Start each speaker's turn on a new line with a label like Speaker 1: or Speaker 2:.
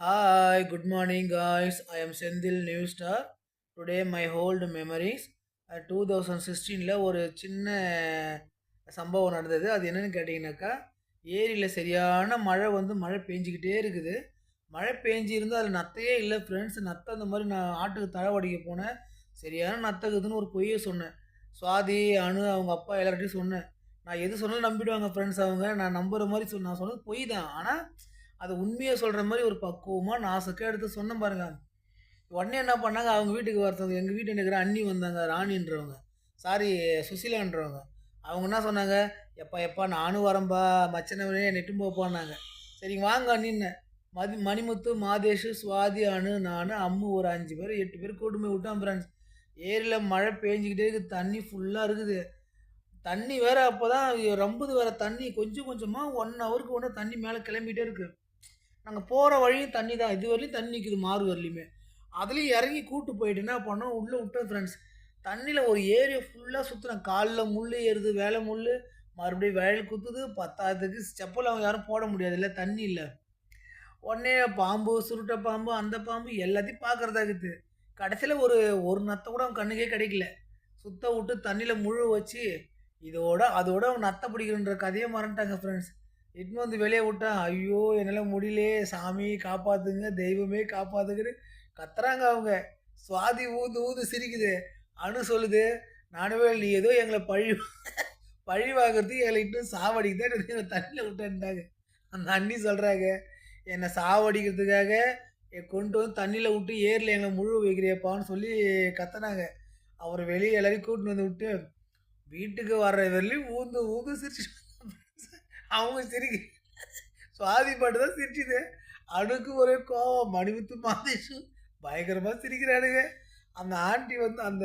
Speaker 1: Hi, good morning, guys. I am Sendil New Star. Today, my old memories. 2016ல ஒரு சின்ன சம்பவம் நடந்தது. அது என்னன்னு கேட்டிங்கனாக்கா, ஏரியில சரியான மழை மழை பெஞ்சுக்கிட்டே இருக்குது. மழை பெஞ்சிருந்து அதில நத்தையே இல்ல ஃப்ரெண்ட்ஸ். நத்தை அந்த மாரி நான் ஆட்டுக்கு தழவடிக்க போனேன். சரியான நத்த இருக்குதுன்னு ஒரு பொய்ய சொன்னேன். சுவாதி, அனு அவங்க அப்பா எல்லார்ட்டயும் சொன்னேன். நான் எது சொன்னாலும் நம்பிடுவாங்க ஃப்ரெண்ட்ஸ் அவங்க. நான் நம்புற மாரி நான் சொன்னது பொய் தான். ஆனா, அத உண்மைய சொல்ற மாரி ஒரு பக்குவமா நாசூக்கா எடுத்து சொன்னேன் பாருங்க. உடனே என்ன பண்ணாங்க, அவங்க வீட்டுக்கு ஒருத்தவங்க எங்க வீட்டாண்ட இருக்கிற அண்ணி வந்தாங்க. ராணின்றவங்க. சாரி சுசீலான்றவங்க. அவங்க என்ன சொன்னாங்க, "எப்பா எப்பா நானும் வரேன்பா, மச்சினவனே என்னை இட்டுன்னு போப்பான்னாங்க." சரிங்க வாங்க அண்ணின்னேன். மணிமுத்து, மாதேஷு, சுவாதி, அனு, நானு, அம்மு ஒரு 5 பேர் 8 பேர் கூட்டு போய் விட்டோம் ஃப்ரெண்ட்ஸ். ஏரியில மழை பேஞ்சுக்கிட்டே இருக்குது. தண்ணி ஃபுல்லா இருக்குது. தண்ணி வேற அப்பதான் ரம்புது வேற தண்ணி கொஞ்சம் கொஞ்சமா 1 ஹவருக்கு ஒண்ணு தண்ணி மேல கிளம்பிட்டே இருக்கு. நாங்க போற வழியும் தண்ணி தான். இதுவரையிலும் தண்ணி நிக்குது மாறு வரலையுமே. அதுலயும் இறங்கி கூட்டு போயிட்டு என்ன பண்ணோம், உள்ள விட்டோம் ஃப்ரெண்ட்ஸ். தண்ணியில ஒரு ஏரியா ஃபுல்லா சுத்துனேன். கால்ல முள்ளு ஏறுது, வேல முள்ளு. மறுபடியும் வயல் குத்துது. பத்தாததுக்கு செப்பல் அவங்க யாரும் போட முடியாதுல்ல, தண்ணி இல்ல. உடனே பாம்பு, சுருட்ட பாம்பு, அந்த பாம்பு எல்லாத்தையும் பார்க்கறதா இருக்குது. கடைசியில ஒரு ஒரு நத்த கூட அவன் கண்ணுக்கே கிடைக்கல. சுத்த விட்டு தண்ணியில முழுக வச்சு, அதோட அவன் நத்த பிடிக்கிறன்ற கதையே மறந்துட்டாங்க ஃப்ரெண்ட்ஸ். இட்டுன்னு வந்து வெளிய விட்டான். ஐயோ! என்னால முடியலையே! சாமி காப்பாத்துங்க, தெய்வமே காப்பாத்துங்கன்னு கத்துறாங்க அவங்க. சுவாதி ஊந்து ஊந்து சிரிக்குது. அனு சொல்லுது, "ஞானவேல் நீ ஏதோ எங்கள பழி வாங்குறதுக்கு எங்கள இட்டுன்னு சாவடிக்க தான் என்ன தண்ணில விட்டேன்ட்டாங்க." அந்த அண்ணி சொல்றாங்க, "என்ன சாவடிக்கிறதுக்காக கொண்டு வந்து தண்ணில விட்டு ஏரில எங்கள முழுக வைக்கிறியேப்பான்னு" சொல்லி கத்துனாங்க. அப்புறம் வெளிய எல்லாரையும் கூட்டின்னு வந்து விட்டு, வீட்டுக்கு வர்ற வரையிலும் ஊந்து ஊந்து சிரிச்சுட்டு அவங்க சுவாதி மட்டும் தான் சிரிச்சுது. அணுக்கு ஒரே கோவம். மணிமுத்து, மாதேஷும் பயங்கரமா சிரிக்கிறானுங்க. அந்த ஆண்டி அந்த